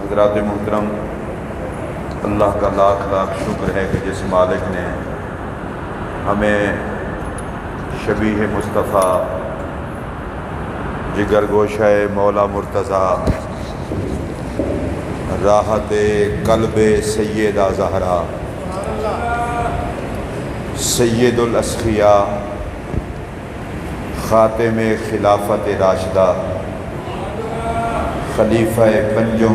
حضرات محترم، اللہ کا لاکھ لاکھ شکر ہے کہ جس مالک نے ہمیں شبیہ مصطفیٰ جگر گوشہ مولا مرتضیٰ راحت قلب سیدہ زہرا سید الاسخیاء خاتم خلافت راشدہ خلیفہ پنجم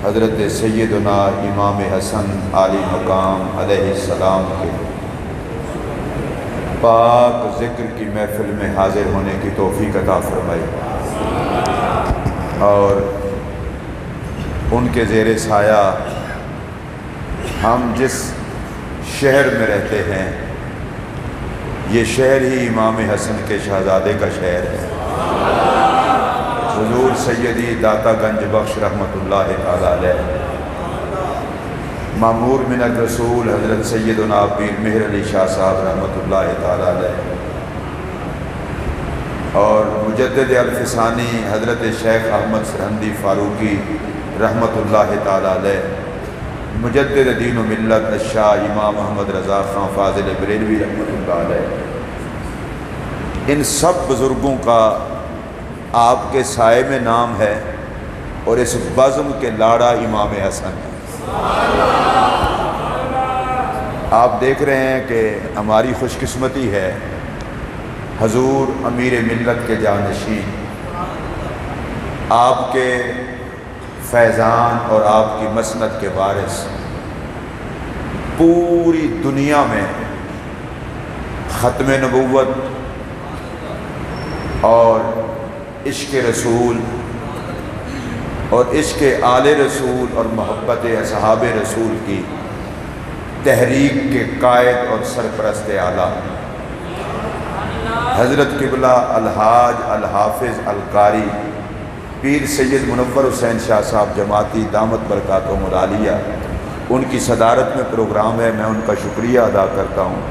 حضرت سیدنا امام حسن عالی مقام علیہ السلام کے پاک ذکر کی محفل میں حاضر ہونے کی توفیق عطا فرمائی، اور ان کے زیر سایہ ہم جس شہر میں رہتے ہیں یہ شہر ہی امام حسن کے شہزادے کا شہر ہے۔ حضور سیدی داتا گنج بخش رحمۃ اللہ تعالی علیہ، مامور من الرسول حضرت سیدنا پیر مہر علی شاہ صاحب رحمۃ اللہ تعالی علیہ، اور مجدد الفسانی حضرت شیخ احمد سرہندی فاروقی رحمۃ اللہ تعالی علیہ، مجدد دین و ملت الشاہ امام محمد رضا خان فاضل بریلوی رحمۃ اللہ علیہ، ان سب بزرگوں کا آپ کے سائے میں نام ہے، اور اس بزم کے لاڑا امام حسن ہے۔ آپ دیکھ رہے ہیں کہ ہماری خوش قسمتی ہے حضور امیر ملت کے جانشین، آپ کے فیضان اور آپ کی مسند کے وارث پوری دنیا میں ختم نبوت اور عشق رسول اور عشق آل رسول اور محبت اصحاب رسول کی تحریک کے قائد اور سرپرست اعلیٰ حضرت قبلہ الحاج الحافظ القاری پیر سید منور حسین شاہ صاحب جماعتی دامت برکاتہم العالیہ، ان کی صدارت میں پروگرام ہے۔ میں ان کا شکریہ ادا کرتا ہوں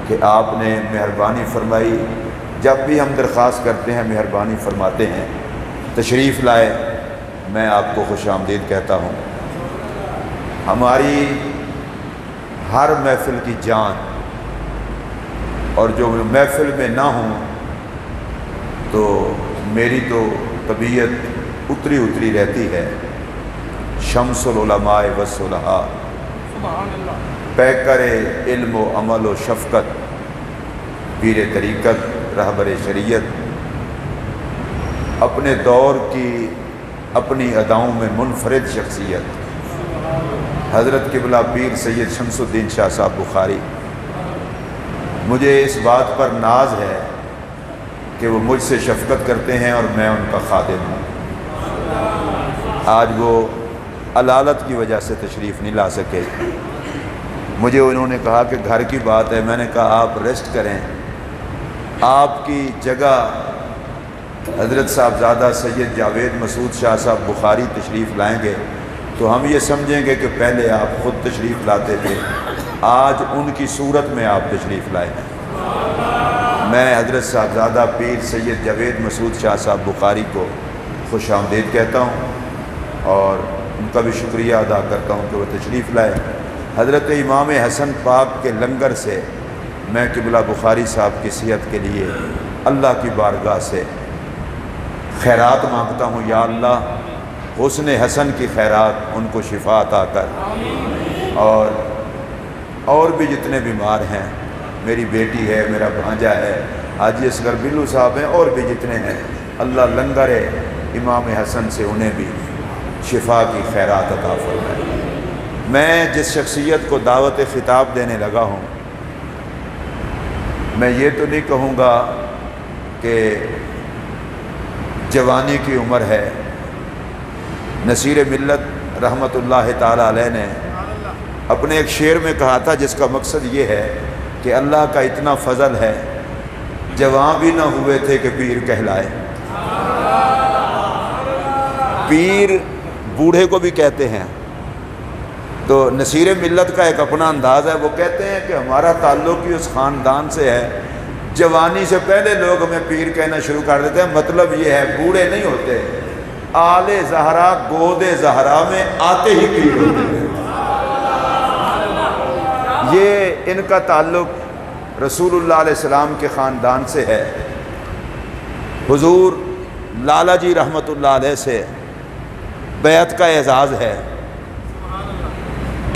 کہ آپ نے مہربانی فرمائی، جب بھی ہم درخواست کرتے ہیں مہربانی فرماتے ہیں، تشریف لائے، میں آپ کو خوش آمدید کہتا ہوں۔ ہماری ہر محفل کی جان، اور جو محفل میں نہ ہوں تو میری تو طبیعت اتری رہتی ہے۔ شمس العلماء والصلحاء، پیکر علم و عمل و شفقت، پیر طریقت، رہبر شریعت، اپنے دور کی اپنی اداؤں میں منفرد شخصیت حضرت قبلہ پیر سید شمس الدین شاہ صاحب بخاری، مجھے اس بات پر ناز ہے کہ وہ مجھ سے شفقت کرتے ہیں اور میں ان کا خادم ہوں۔ آج وہ علالت کی وجہ سے تشریف نہیں لا سکے، مجھے انہوں نے کہا کہ گھر کی بات ہے، میں نے کہا آپ ریسٹ کریں، آپ کی جگہ حضرت صاحبزادہ سید جاوید مسعود شاہ صاحب بخاری تشریف لائیں گے تو ہم یہ سمجھیں گے کہ پہلے آپ خود تشریف لاتے تھے، آج ان کی صورت میں آپ تشریف لائیں۔ میں حضرت صاحبزادہ پیر سید جاوید مسعود شاہ صاحب بخاری کو خوش آمدید کہتا ہوں، اور ان کا بھی شکریہ ادا کرتا ہوں کہ وہ تشریف لائے۔ حضرت امام حسن پاک کے لنگر سے میں قبلہ بخاری صاحب کی صحت کے لیے اللہ کی بارگاہ سے خیرات مانگتا ہوں۔ یا اللہ، حسن حسن کی خیرات ان کو شفا عطا کر، اور بھی جتنے بیمار ہیں، میری بیٹی ہے، میرا بھانجا ہے، حاجی اصغر بلو صاحب ہیں، اور بھی جتنے ہیں، اللہ لنگر امام حسن سے انہیں بھی شفا کی خیرات عطا فرمائے۔ میں جس شخصیت کو دعوت خطاب دینے لگا ہوں، میں یہ تو نہیں کہوں گا کہ جوانی کی عمر ہے۔ نصیر ملت رحمۃ اللہ تعالی علیہ نے اپنے ایک شعر میں کہا تھا، جس کا مقصد یہ ہے کہ اللہ کا اتنا فضل ہے، جوان بھی نہ ہوئے تھے کہ پیر کہلائے۔ پیر بوڑھے کو بھی کہتے ہیں، تو نصیر ملت کا ایک اپنا انداز ہے، وہ کہتے ہیں کہ ہمارا تعلق ہی اس خاندان سے ہے، جوانی سے پہلے لوگ ہمیں پیر کہنا شروع کر دیتے ہیں، مطلب یہ ہے بوڑھے نہیں ہوتے، آل زہرا گود زہرا میں آتے ہی پیر ہوتے ہیں۔ یہ ان کا تعلق رسول اللہ علیہ السلام کے خاندان سے ہے، حضور لالا جی رحمۃ اللہ علیہ سے بیعت کا اعزاز ہے۔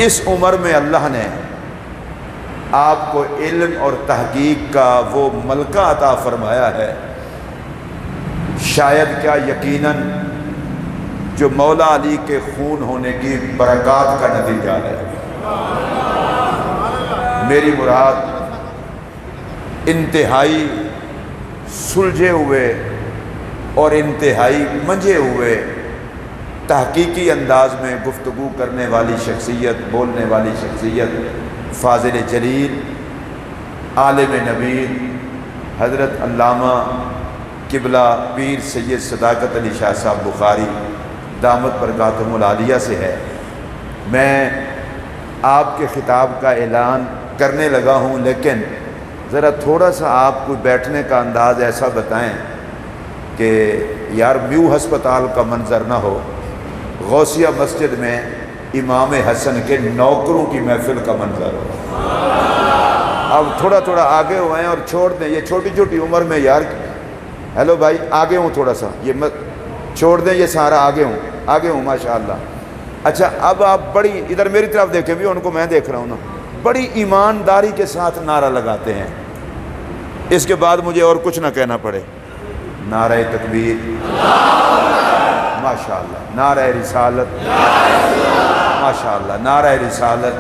اس عمر میں اللہ نے آپ کو علم اور تحقیق کا وہ ملکہ عطا فرمایا ہے، شاید کیا یقیناً جو مولا علی کے خون ہونے کی برکات کا نتیجہ ہے۔ میری مراد انتہائی سلجھے ہوئے اور انتہائی منجھے ہوئے تحقیقی انداز میں گفتگو کرنے والی شخصیت، بولنے والی شخصیت، فاضل جلیل، عالم نبیل حضرت علامہ قبلہ پیر سید صداقت علی شاہ صاحب بخاری دامت برکاتہم العالیہ سے ہے۔ میں آپ کے خطاب کا اعلان کرنے لگا ہوں، لیکن ذرا تھوڑا سا آپ کو بیٹھنے کا انداز ایسا بتائیں کہ یار میو ہسپتال کا منظر نہ ہو، غوثیہ مسجد میں امام حسن کے نوکروں کی محفل کا منظر ہو۔ اب تھوڑا تھوڑا آگے ہوئے ہیں اور چھوڑ دیں، یہ چھوٹی چھوٹی عمر میں یار، ہیلو بھائی آگے ہوں تھوڑا سا، یہ مت چھوڑ دیں، یہ سارا آگے ہوں ماشاءاللہ۔ اچھا اب آپ بڑی ادھر میری طرف دیکھیں بھی، ان کو میں دیکھ رہا ہوں نا، بڑی ایمانداری کے ساتھ نعرہ لگاتے ہیں، اس کے بعد مجھے اور کچھ نہ کہنا پڑے۔ نعرہ تکبیر، ماشاءاللہ، نعرہ رسالت، ماشاءاللہ، نعرہ رسالت،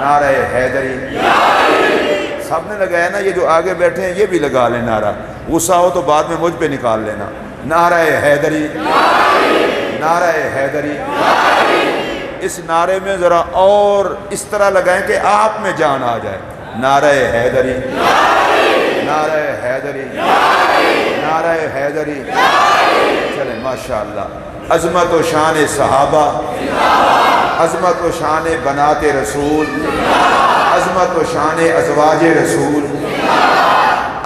نعرہ حیدری، سب نے لگایا نا، یہ جو آگے بیٹھے ہیں یہ بھی لگا لیں نعرہ، غصہ ہو تو بعد میں مجھ پہ نکال لینا۔ نعرہ حیدری، نعرہ حیدری، اس نعرے میں ذرا اور اس طرح لگائیں کہ آپ میں جان آ جائے۔ نعرہ حیدری، نعرہ حیدری، نعرہ حیدری، چلیں ماشاءاللہ۔ عظمت و شان صحابہ، عظمت و شان بنات رسول، عظمت و شان ازواج رسول،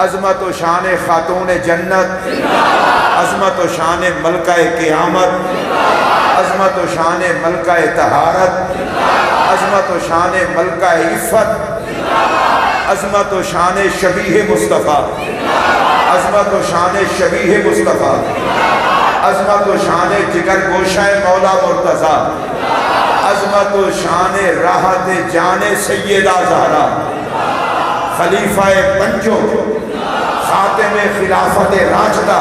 عظمت و شان خاتون جنت، عظمت و شان ملکہ قیامت، عظمت و شان ملکہ طہارت، عظمت و شان ملکہ عفت، عظمت و شان شبیہ مصطفیٰ، عظمت و شان شبیہ مصطفیٰ، عظمت و شان جگر گوشہ مولا مرتضیٰ، عظمت و شان راحت جان سیدہ زہرا، خلیفہ پنجو، خاتم خلافت راشدہ،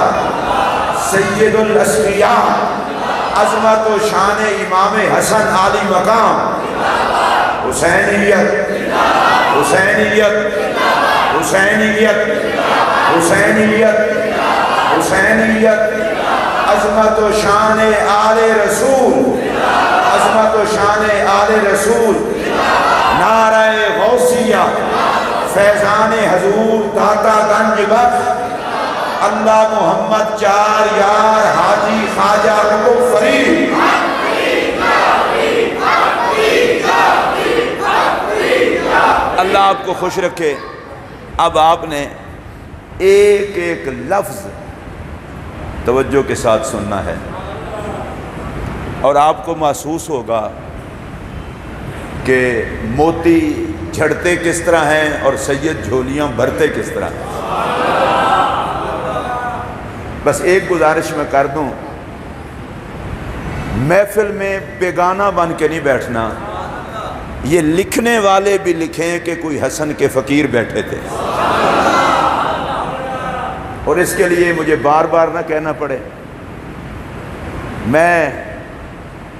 سید الاسقیاء، عظمت و شان امام حسن عالی مقام، حسینیت، حسینیت، حسینیت، حسینیت، حسینیت، عظمت و شان آل رسول، عظمت و شان آل رسول، نعرہ غوثیہ، فیضان حضور داتا گنج بخش، اللہ محمد چار یار حاجی خواجہ رکو فرید۔ اللہ آپ کو خوش رکھے۔ اب آپ نے ایک ایک لفظ توجہ کے ساتھ سننا ہے، اور آپ کو محسوس ہوگا کہ موتی جھڑتے کس طرح ہیں اور سید جھولیاں بھرتے کس طرح ہیں۔ بس ایک گزارش میں کر دوں، محفل میں بیگانہ بن کے نہیں بیٹھنا، یہ لکھنے والے بھی لکھیں کہ کوئی حسن کے فقیر بیٹھے تھے، اور اس کے لیے مجھے بار بار نہ کہنا پڑے۔ میں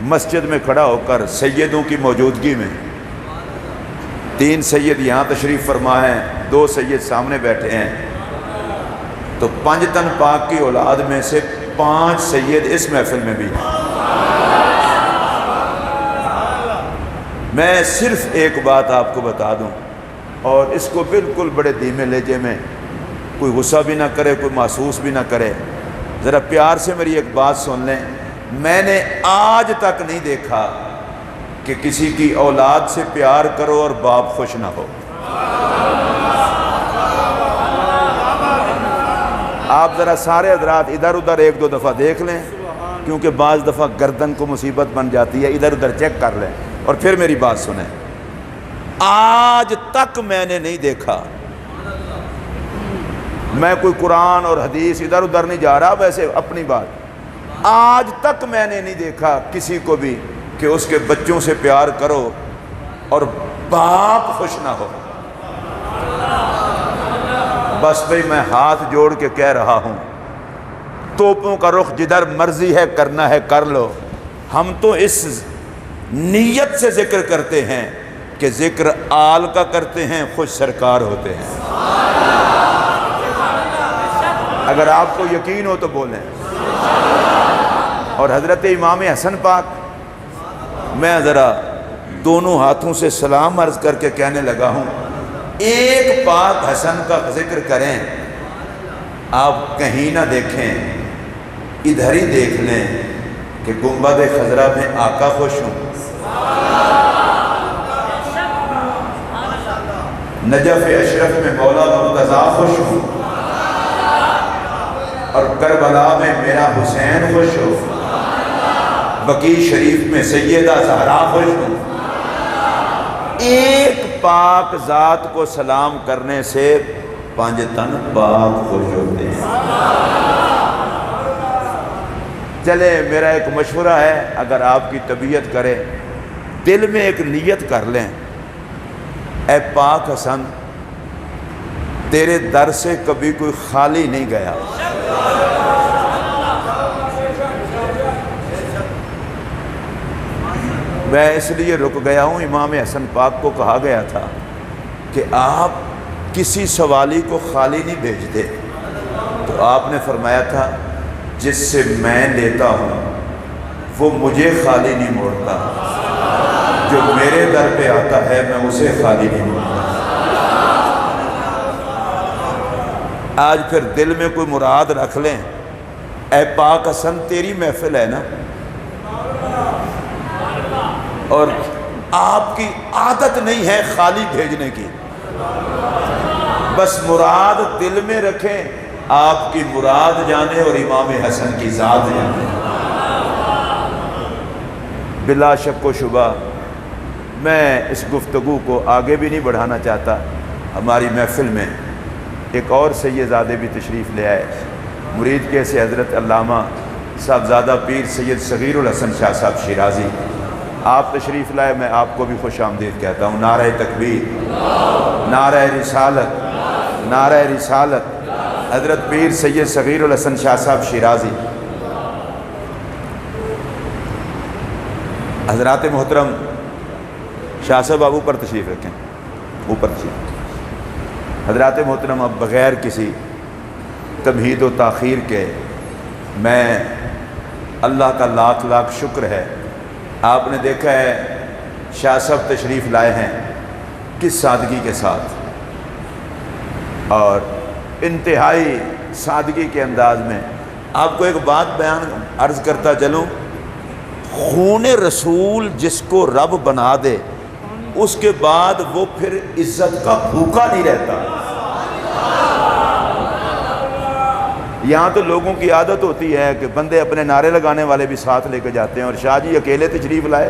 مسجد میں کھڑا ہو کر سیدوں کی موجودگی میں، 3 سید یہاں تشریف فرما ہیں، 2 سید سامنے بیٹھے ہیں، تو 5 تن پاک کی اولاد میں سے 5 سید اس محفل میں بھی ہیں۔ میں صرف ایک بات آپ کو بتا دوں، اور اس کو بالکل بڑے دھیمے لہجے میں، کوئی غصہ بھی نہ کرے، کوئی محسوس بھی نہ کرے، ذرا پیار سے میری ایک بات سن لیں۔ میں نے آج تک نہیں دیکھا کہ کسی کی اولاد سے پیار کرو اور باپ خوش نہ ہو۔ آپ ذرا سارے حضرات ادھر ادھر ایک دو دفعہ دیکھ لیں، کیونکہ بعض دفعہ گردن کو مصیبت بن جاتی ہے، ادھر ادھر چیک کر لیں اور پھر میری بات سنیں۔ آج تک میں نے نہیں دیکھا، میں کوئی قرآن اور حدیث ادھر ادھر نہیں جا رہا، ویسے اپنی بات، آج تک میں نے نہیں دیکھا کسی کو بھی کہ اس کے بچوں سے پیار کرو اور باپ خوش نہ ہو۔ بس بھئی میں ہاتھ جوڑ کے کہہ رہا ہوں، توپوں کا رخ جدھر مرضی ہے کرنا ہے کر لو، ہم تو اس نیت سے ذکر کرتے ہیں کہ ذکر آل کا کرتے ہیں، خوش سرکار ہوتے ہیں۔ اگر آپ کو یقین ہو تو بولیں۔ اور حضرت امام حسن پاک، میں ذرا دونوں ہاتھوں سے سلام عرض کر کے کہنے لگا ہوں، ایک پاک حسن کا ذکر کریں، آپ کہیں نہ دیکھیں، ادھر ہی دیکھ لیں کہ گنبد خضرا میں آقا خوش ہوں، نجف اشرف میں مولا مرتضیٰ خوش ہوں، اور کربلا میں میرا حسین خوش ہو، بقیع شریف میں سیدہ زہرا خوش ہوں۔ ایک پاک ذات کو سلام کرنے سے پانچ تن پاک خوش ہوتے ہیں۔ چلے میرا ایک مشورہ ہے، اگر آپ کی طبیعت کرے، دل میں ایک نیت کر لیں، اے پاک حسن، تیرے در سے کبھی کوئی خالی نہیں گیا، میں اس لیے رک گیا ہوں، امام حسن پاک کو کہا گیا تھا کہ آپ کسی سوالی کو خالی نہیں بھیجتے، تو آپ نے فرمایا تھا جس سے میں لیتا ہوں وہ مجھے خالی نہیں موڑتا، جو میرے در پہ آتا ہے میں اسے خالی نہیں موڑتا۔ آج پھر دل میں کوئی مراد رکھ لیں، اے پاک حسن تیری محفل ہے نا، اور آپ کی عادت نہیں ہے خالی بھیجنے کی، بس مراد دل میں رکھیں، آپ کی مراد جانے اور امام حسن کی ذات جانے۔ بلا شک و شبہ میں اس گفتگو کو آگے بھی نہیں بڑھانا چاہتا، ہماری محفل میں ایک اور سیدزادے بھی تشریف لے آئے، مرید کے سے حضرت علامہ صاحبزادہ پیر سید صغیر الحسن شاہ صاحب شیرازی، آپ تشریف لائے، میں آپ کو بھی خوش آمدید کہتا ہوں۔ نعرہ تکبیر، نعرہ رسالت، نعرہ رسالت، حضرت پیر سید صغیر الحسن شاہ صاحب شیرازی۔ حضرات محترم، شاہ صاحب آپ اوپر تشریف رکھیں، اوپر تشریف۔ حضرات محترم، اب بغیر کسی تمہید و تاخیر کے میں اللہ کا لاکھ لاکھ شکر ہے، آپ نے دیکھا ہے شاہ صاحب تشریف لائے ہیں کس سادگی کے ساتھ، اور انتہائی سادگی کے انداز میں۔ آپ کو ایک بات بیان عرض کرتا چلوں، خون رسول جس کو رب بنا دے، اس کے بعد وہ پھر عزت کا بھوکا نہیں رہتا۔ یہاں تو لوگوں کی عادت ہوتی ہے کہ بندے اپنے نعرے لگانے والے بھی ساتھ لے کے جاتے ہیں، اور شاہ جی اکیلے تشریف لائے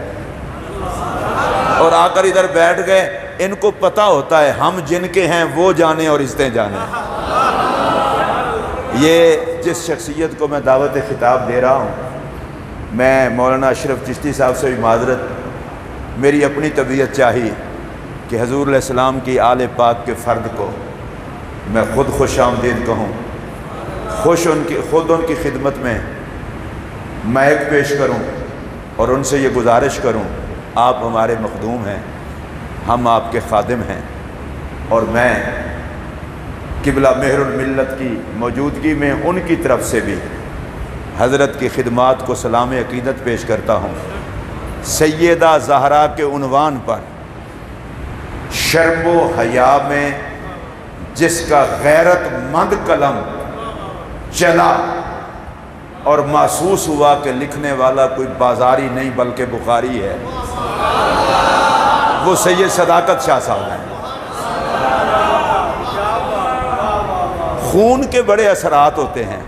اور آ کر ادھر بیٹھ گئے، ان کو پتہ ہوتا ہے ہم جن کے ہیں وہ جانے اور عزتیں جانے۔ یہ جس شخصیت کو میں دعوت خطاب دے رہا ہوں، میں مولانا اشرف چشتی صاحب سے بھی معذرت، میری اپنی طبیعت چاہی کہ حضور علیہ السلام کی آل پاک کے فرد کو میں خود خوش آمدید کہوں، خود ان کی خدمت میں مائک پیش کروں اور ان سے یہ گزارش کروں، آپ ہمارے مخدوم ہیں، ہم آپ کے خادم ہیں، اور میں قبلہ مہر الملت کی موجودگی میں ان کی طرف سے بھی حضرت کی خدمات کو سلام عقیدت پیش کرتا ہوں۔ سیدہ زہرا کے عنوان پر شرم و حیا میں جس کا غیرت مند قلم چلا اور محسوس ہوا کہ لکھنے والا کوئی بازاری نہیں بلکہ بخاری ہے، وہ سید صداقت شاہ صاحب ہیں۔ خون کے بڑے اثرات ہوتے ہیں،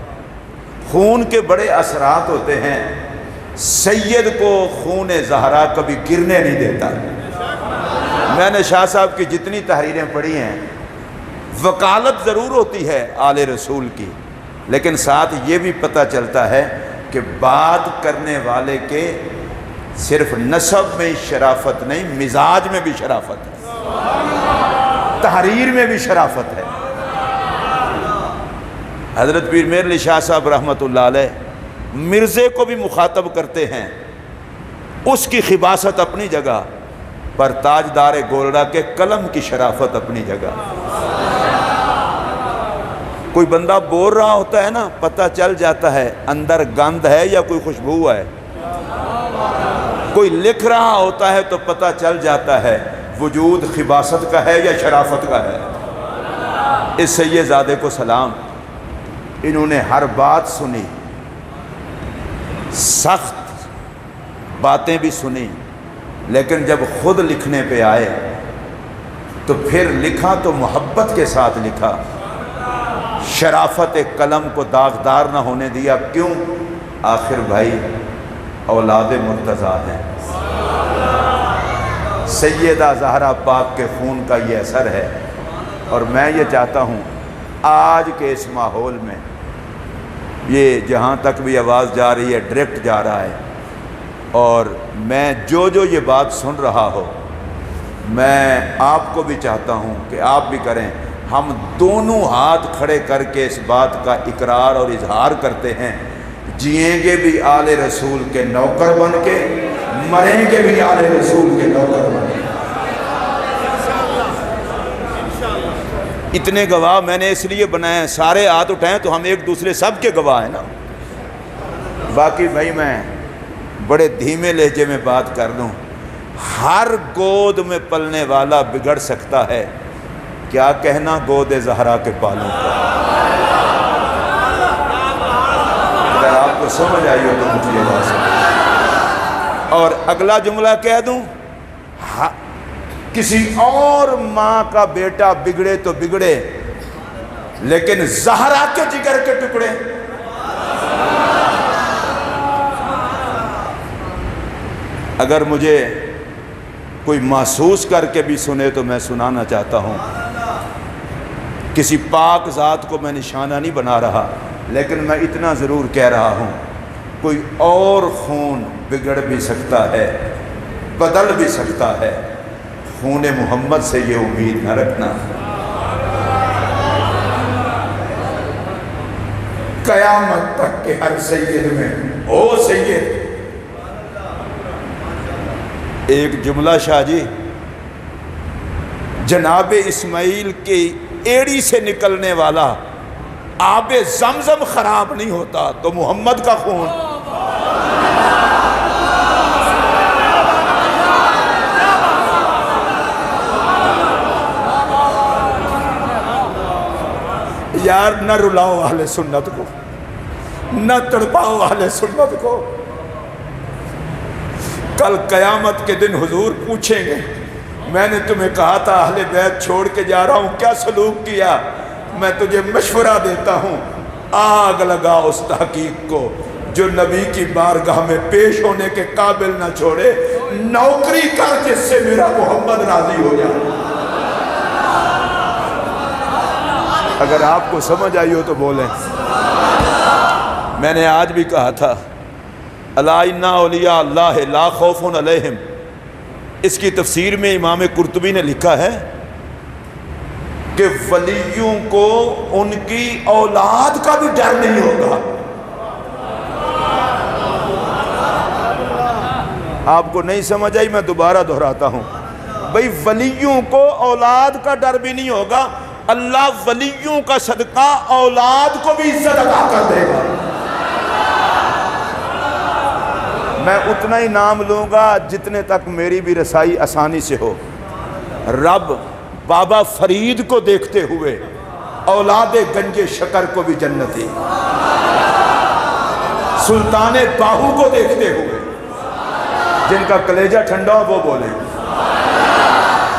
خون کے بڑے اثرات ہوتے ہیں۔ سید کو خون زہرا کبھی گرنے نہیں دیتا۔ میں نے شاہ صاحب کی جتنی تحریریں پڑھی ہیں، وکالت ضرور ہوتی ہے آل رسول کی، لیکن ساتھ یہ بھی پتہ چلتا ہے کہ بات کرنے والے کے صرف نسب میں شرافت نہیں، مزاج میں بھی شرافت ہے، تحریر میں بھی شرافت ہے۔ حضرت پیر میر علی شاہ صاحب رحمۃ اللہ علیہ مرزے کو بھی مخاطب کرتے ہیں، اس کی خباثت اپنی جگہ، پر تاجدار گولڑا کے قلم کی شرافت اپنی جگہ۔ کوئی بندہ بول رہا ہوتا ہے نا، پتہ چل جاتا ہے اندر گند ہے یا کوئی خوشبو ہے۔ کوئی لکھ رہا ہوتا ہے تو پتہ چل جاتا ہے وجود خباثت کا ہے یا شرافت کا ہے۔ اس سید زادے کو سلام، انہوں نے ہر بات سنی، سخت باتیں بھی سنی، لیکن جب خود لکھنے پہ آئے تو پھر لکھا تو محبت کے ساتھ لکھا، شرافت قلم کو داغدار نہ ہونے دیا۔ کیوں؟ آخر بھائی اولاد مرتضیٰ ہیں، سیدہ زہرا پاک کے خون کا یہ اثر ہے۔ اور میں یہ چاہتا ہوں آج کے اس ماحول میں، یہ جہاں تک بھی آواز جا رہی ہے ڈائریکٹ جا رہا ہے، اور میں جو یہ بات سن رہا ہو، میں آپ کو بھی چاہتا ہوں کہ آپ بھی کریں۔ ہم دونوں ہاتھ کھڑے کر کے اس بات کا اقرار اور اظہار کرتے ہیں، جئیں گے بھی آل رسول کے نوکر بن کے، مریں گے بھی آل رسول کے نوکر بن کے۔ اتنے گواہ میں نے اس لیے بنائے ہیں، سارے ہاتھ اٹھائیں تو ہم ایک دوسرے سب کے گواہ ہیں نا۔ باقی بھائی میں بڑے دھیمے لہجے میں بات کر دوں، ہر گود میں پلنے والا بگڑ سکتا ہے، کیا کہنا گود زہرا کے پالوں کا۔ اگر آپ کو سمجھ آئی ہو تو مجھے یہ بات سمجھ۔ اور اگلا جملہ کہہ دوں، کسی اور ماں کا بیٹا بگڑے تو بگڑے، لیکن زہرا کے جگر کے ٹکڑے۔ اگر مجھے کوئی محسوس کر کے بھی سنے تو میں سنانا چاہتا ہوں، کسی پاک ذات کو میں نشانہ نہیں بنا رہا، لیکن میں اتنا ضرور کہہ رہا ہوں، کوئی اور خون بگڑ بھی سکتا ہے، بدل بھی سکتا ہے، خون محمد سے یہ امید نہ رکھنا۔ قیامت تک کے ہر سید میں او سید۔ ایک جملہ شاہ جی، جناب اسماعیل کی ایڑی سے نکلنے والا آب زمزم خراب نہیں ہوتا تو محمد کا خون۔ یار نہ رلاؤ اہل سنت کو، نہ تڑپاؤ اہل سنت کو۔ کل قیامت کے دن حضور پوچھیں گے، میں نے تمہیں کہا تھا اہل بیت چھوڑ کے جا رہا ہوں، کیا سلوک کیا؟ میں تجھے مشورہ دیتا ہوں، آگ لگا اس تحقیق کو جو نبی کی بارگاہ میں پیش ہونے کے قابل نہ چھوڑے، نوکری کر جس سے میرا محمد راضی ہو جائے۔ اگر آپ کو سمجھ آئی ہو تو بولیں۔ میں نے آج بھی کہا تھا، الا ان اولیاء اللہ لا خوف علیہم، اس کی تفسیر میں امام قرطبی نے لکھا ہے کہ ولیوں کو ان کی اولاد کا بھی ڈر نہیں ہوگا۔ آپ کو نہیں سمجھ آئی، میں دوبارہ دہراتا ہوں، بھئی ولیوں کو اولاد کا ڈر بھی نہیں ہوگا، اللہ ولیوں کا صدقہ اولاد کو بھی عزت عطا کر دے گا۔ میں اتنا ہی نام لوں گا جتنے تک میری بھی رسائی آسانی سے ہو۔ رب بابا فرید کو دیکھتے ہوئے اولاد گنج شکر کو بھی جنتی، سلطان باہو کو دیکھتے ہوئے جن کا کلیجہ ٹھنڈا ہو وہ بولیں،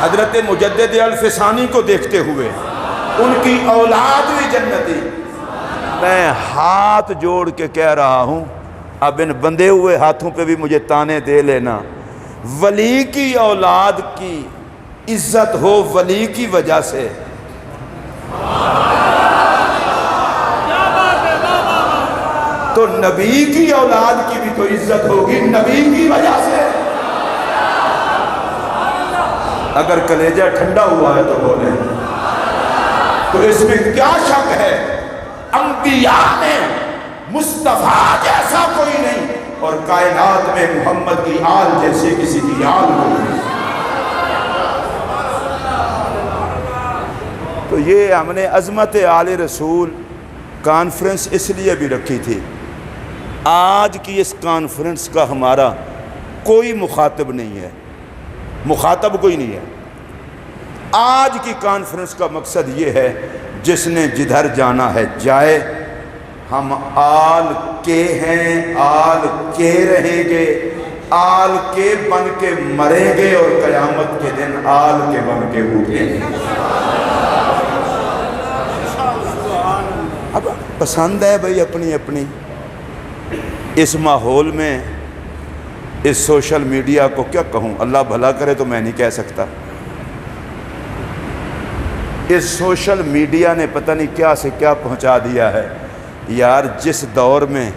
حضرت مجدد الفسانی کو دیکھتے ہوئے ان کی اولاد بھی جنتی۔ میں ہاتھ جوڑ کے کہہ رہا ہوں، اب ان بندھے ہوئے ہاتھوں پہ بھی مجھے تانے دے لینا، ولی کی اولاد کی عزت ہو ولی کی وجہ سے، تو نبی کی اولاد کی بھی تو عزت ہوگی نبی کی وجہ سے۔ اگر کلیجہ ٹھنڈا ہوا ہے تو بولیں، تو اس میں کیا شک ہے؟ انبیاء میں مصطفیٰ جیسا کوئی نہیں، اور کائنات میں محمد کی آل جیسے کسی کی آل نہیں۔ تو یہ ہم نے عظمت آل رسول کانفرنس اس لیے بھی رکھی تھی۔ آج کی اس کانفرنس کا ہمارا کوئی مخاطب نہیں ہے، مخاطب کوئی نہیں ہے۔ آج کی کانفرنس کا مقصد یہ ہے، جس نے جدھر جانا ہے جائے، ہم آل کے ہیں، آل کے رہیں گے، آل کے بن کے مریں گے، اور قیامت کے دن آل کے بن کے اٹھیں گے۔ اب پسند ہے بھئی اپنی اپنی، اس ماحول میں اس سوشل میڈیا کو کیا کہوں، اللہ بھلا کرے تو میں نہیں کہہ سکتا۔ اس سوشل میڈیا نے پتہ نہیں کیا سے کیا پہنچا دیا ہے یار۔ جس دور میں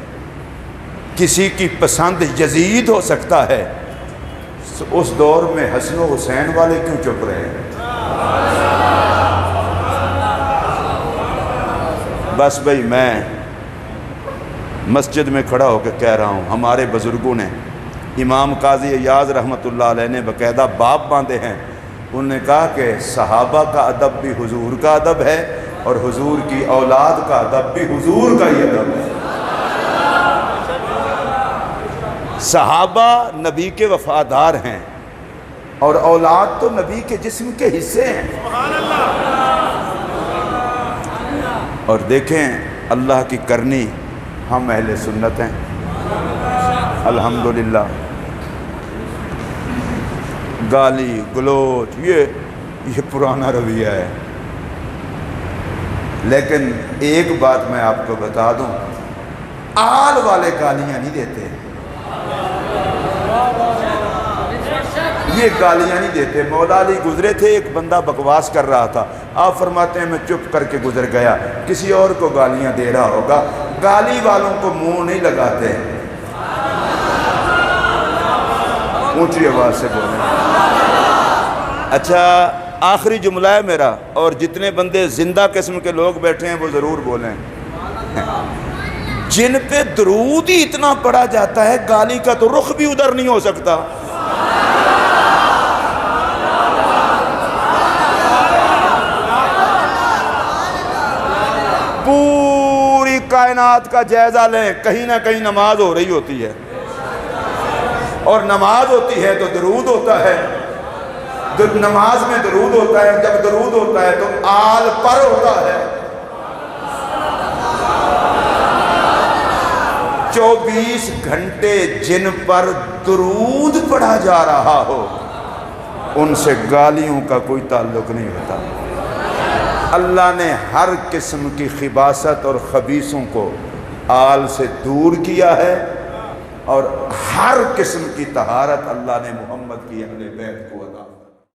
کسی کی پسند یزید ہو سکتا ہے، اس دور میں حسن و حسین والے کیوں چپ رہے ہیں؟ بس بھئی میں مسجد میں کھڑا ہو کے کہہ رہا ہوں، ہمارے بزرگوں نے، امام قاضی ایاز رحمۃ اللہ علیہ نے باقاعدہ باب باندھے ہیں، انہوں نے کہا کہ صحابہ کا ادب بھی حضور کا ادب ہے، اور حضور کی اولاد کا ادب بھی حضور کا ہی ادب ہے۔ صحابہ نبی کے وفادار ہیں، اور اولاد تو نبی کے جسم کے حصے ہیں۔ اور دیکھیں اللہ کی کرنی، ہم اہل سنت ہیں الحمدللہ۔ گالی گلوچ یہ پرانا رویہ ہے، لیکن ایک بات میں آپ کو بتا دوں، آل والے گالیاں نہیں دیتے، یہ گالیاں نہیں دیتے۔ مولا علی گزرے تھے، ایک بندہ بکواس کر رہا تھا، آپ فرماتے ہیں میں چپ کر کے گزر گیا، کسی اور کو گالیاں دے رہا ہوگا، گالی والوں کو منہ نہیں لگاتے، اونچی آواز سے بولیں۔ اچھا آخری جملہ ہے میرا، اور جتنے بندے زندہ قسم کے لوگ بیٹھے ہیں وہ ضرور بولیں۔ جن پہ درود ہی اتنا پڑا جاتا ہے، گالی کا تو رخ بھی ادھر نہیں ہو سکتا۔ پوری کائنات کا جائزہ لیں، کہیں نہ کہیں نماز ہو رہی ہوتی ہے، اور نماز ہوتی ہے تو درود ہوتا ہے، نماز میں درود ہوتا ہے، جب درود ہوتا ہے تو آل پر ہوتا ہے۔ 24 گھنٹے جن پر درود پڑھا جا رہا ہو، ان سے گالیوں کا کوئی تعلق نہیں ہوتا۔ اللہ نے ہر قسم کی خباثت اور خبیثوں کو آل سے دور کیا ہے، اور ہر قسم کی طہارت اللہ نے محمد کی اہل بیت کو